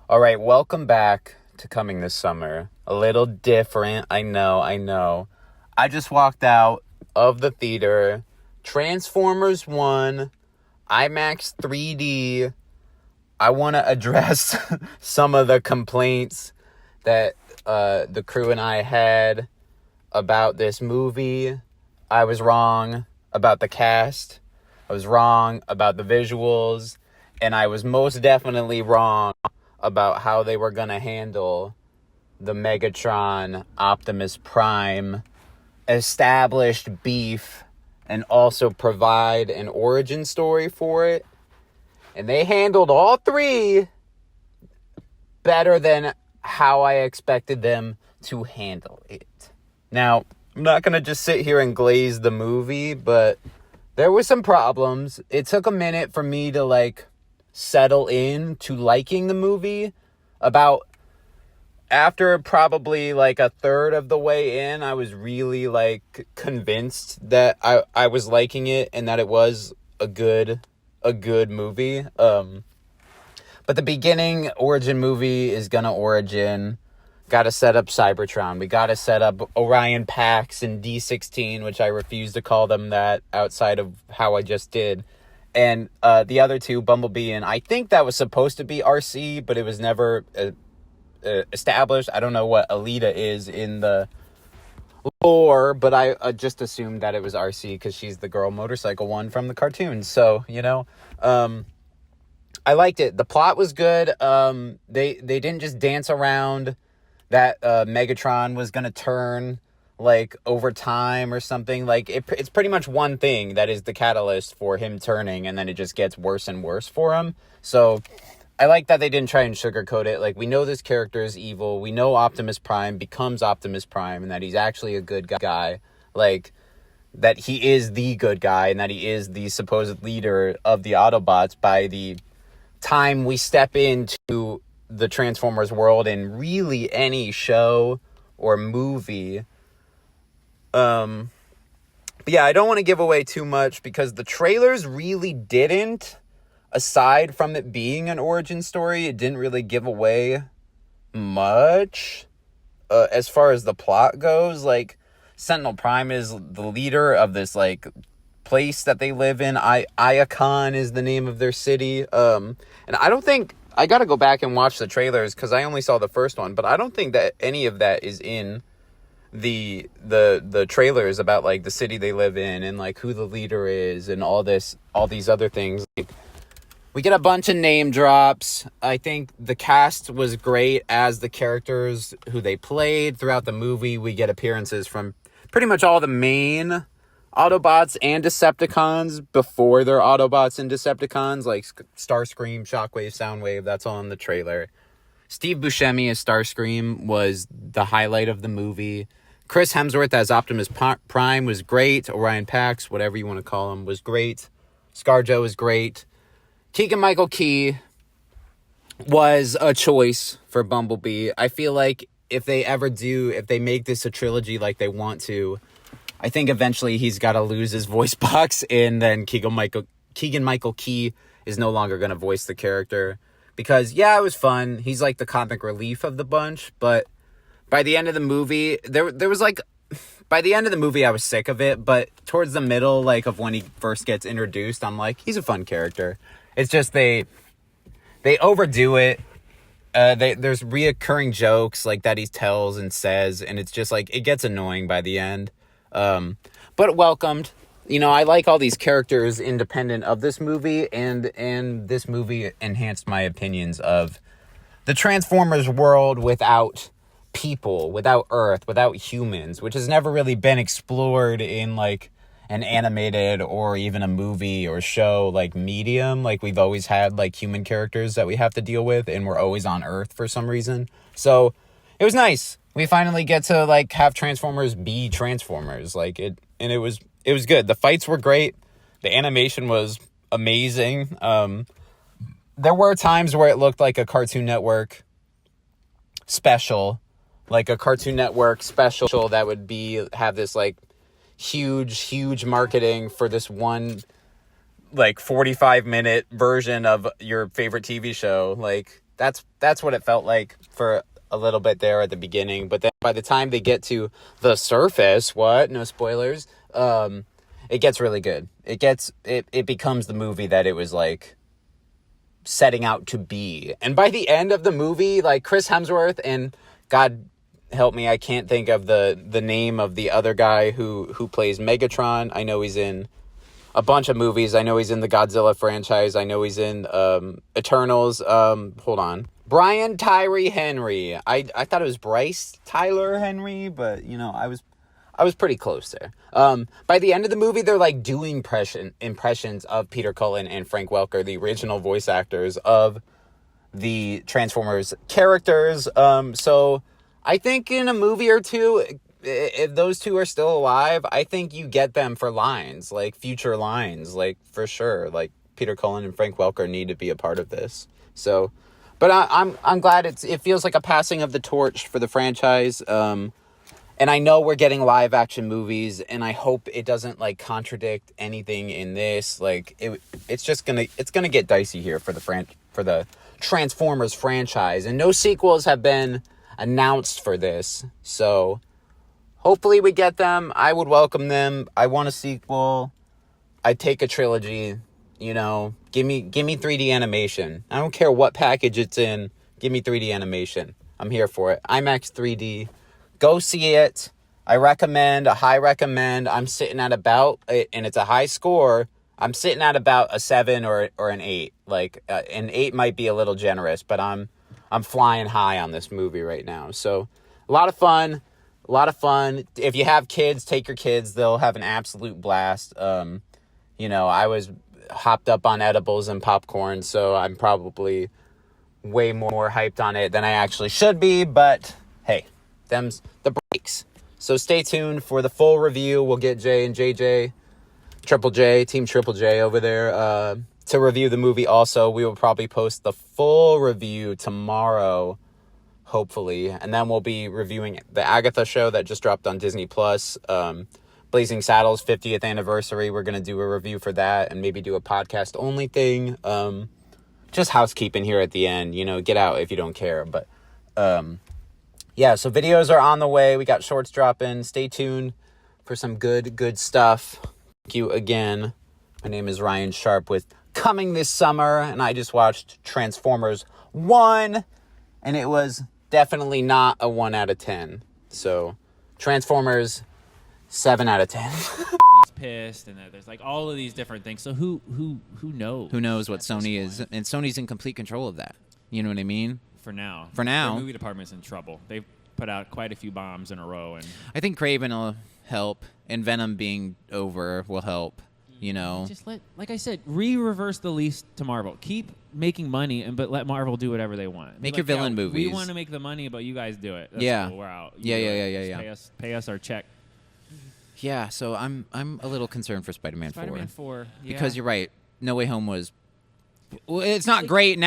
All right, welcome back to Coming This Summer. A little different, I know. I just walked out of the theater. Transformers 1, IMAX 3D. I want to address some of the complaints that the crew and I had about this movie. I was wrong about the cast. I was wrong about the visuals. And I was most definitely wrong about how they were going to handle the Megatron Optimus Prime established beef and also provide an origin story for it. And they handled all three better than how I expected them to handle it. Now, I'm not going to just sit here and glaze the movie, but there were some problems. It took a minute for me to settle in to liking the movie. About after probably a third of the way in, I was really convinced that I was liking it and that it was a good movie. But the beginning origin movie is gonna origin. Gotta set up Cybertron. We gotta set up Orion Pax and D16, which I refuse to call them that outside of how I just did. And the other two, Bumblebee, and I think that was supposed to be RC, but it was never established. I don't know what Alita is in the lore, but I just assumed that it was RC because she's the girl motorcycle one from the cartoon. So, I liked it. The plot was good. They didn't just dance around that Megatron was going to turn over time or something. It's pretty much one thing that is the catalyst for him turning, and then it just gets worse and worse for him. So I like that they didn't try and sugarcoat it. We know this character is evil. We know Optimus Prime becomes Optimus Prime and that he's actually a good guy. That he is the good guy and that he is the supposed leader of the Autobots by the time we step into the Transformers world in really any show or movie. But yeah, I don't want to give away too much because the trailers really didn't, aside from it being an origin story, it didn't really give away much as far as the plot goes. Sentinel Prime is the leader of this place that they live in. Iacon is the name of their city. And I don't think, I gotta go back and watch the trailers because I only saw the first one, but I don't think that any of that is in the trailers about the city they live in and who the leader is and all these other things. We get a bunch of name drops. I think the cast was great as the characters who they played throughout the movie. We get appearances from pretty much all the main Autobots and Decepticons before they're Autobots and Decepticons, Starscream, Shockwave, Soundwave. That's all in the trailer. Steve Buscemi as Starscream was the highlight of the movie. Chris Hemsworth as Optimus Prime was great. Orion Pax, whatever you want to call him, was great. ScarJo was great. Keegan-Michael Key was a choice for Bumblebee. I feel like if they make this a trilogy like they want to, I think eventually he's got to lose his voice box, and then Keegan-Michael Key is no longer going to voice the character. Because, yeah, it was fun. He's the comic relief of the bunch, but by the end of the movie, by the end of the movie, I was sick of it, but towards the middle, of when he first gets introduced, I'm he's a fun character. It's just they overdo it. There's reoccurring jokes that he tells and says, and it's just it gets annoying by the end. But welcomed. I like all these characters independent of this movie, and this movie enhanced my opinions of the Transformers world without people, without Earth, without humans, which has never really been explored in an animated or even a movie or show medium. We've always had human characters that we have to deal with, and we're always on Earth for some reason. So it was nice. We finally get to have Transformers be Transformers. It was good. The fights were great. The animation was amazing. There were times where it looked like a Cartoon Network special, a Cartoon Network special that would have this huge marketing for this one 45-minute version of your favorite TV show. That's what it felt like for a little bit there at the beginning. But then by the time they get to the surface, no spoilers, it gets really good. It becomes the movie that it was like setting out to be. And by the end of the movie, like Chris Hemsworth and God help me, I can't think of the name of the other guy who plays Megatron. I know he's in a bunch of movies. I know he's in the Godzilla franchise. I know he's in Eternals. Hold on. Brian Tyree Henry. I thought it was Bryce Tyler Henry, but you know, I was pretty close there. By the end of the movie, they're like doing impressions of Peter Cullen and Frank Welker, the original voice actors of the Transformers characters. So I think in a movie or two, if those two are still alive, I think you get them for lines, like future lines, like for sure. Like Peter Cullen and Frank Welker need to be a part of this. So, but I'm glad it feels like a passing of the torch for the franchise. And I know we're getting live action movies, and I hope it doesn't like contradict anything in this. Like it's gonna get dicey here for the Transformers franchise, and no sequels have been announced for this. So hopefully we get them. I would welcome them. I want a sequel. I'd take a trilogy. You know, give me 3D animation. I don't care what package it's in. Give me 3D animation. I'm here for it. IMAX 3D. Go see it. I high recommend. I'm sitting at about, and it's a high score, I'm sitting at about a 7 or an 8. Like, an 8 might be a little generous, but I'm flying high on this movie right now. So, a lot of fun. If you have kids, take your kids. They'll have an absolute blast. You know, I was hopped up on edibles and popcorn, so I'm probably way more hyped on it than I actually should be, but hey, them's the breaks. So stay tuned for the full review. We'll get Jay and JJ, Team Triple J over there to review the movie also. We will probably post the full review tomorrow, hopefully, and then we'll be reviewing the Agatha show that just dropped on Disney+. Blazing Saddles 50th anniversary. We're going to do a review for that and maybe do a podcast only thing. Just housekeeping here at the end, you know, get out if you don't care. But, yeah, so videos are on the way. We got shorts dropping. Stay tuned for some good stuff. Thank you again. My name is Ryan Sharp with Coming This Summer, and I just watched Transformers 1, and it was definitely not a 1 out of 10. So, Transformers 7 out of 10. He's pissed, and there's like all of these different things. So who knows? Who knows what Sony is? And Sony's in complete control of that. You know what I mean? For now. The movie department's in trouble. They've put out quite a few bombs in a row, and I think Craven will help, and Venom being over will help. You know, just like I said, reverse the lease to Marvel. Keep making money, but let Marvel do whatever they want. Make your villain movies. We want to make the money, but you guys do it. That's yeah, cool. We're out. Yeah. Pay us our check. Yeah, so I'm a little concerned for Spider-Man 4. Spider-Man 4, yeah. Because you're right, No Way Home was... Well, it's not great now.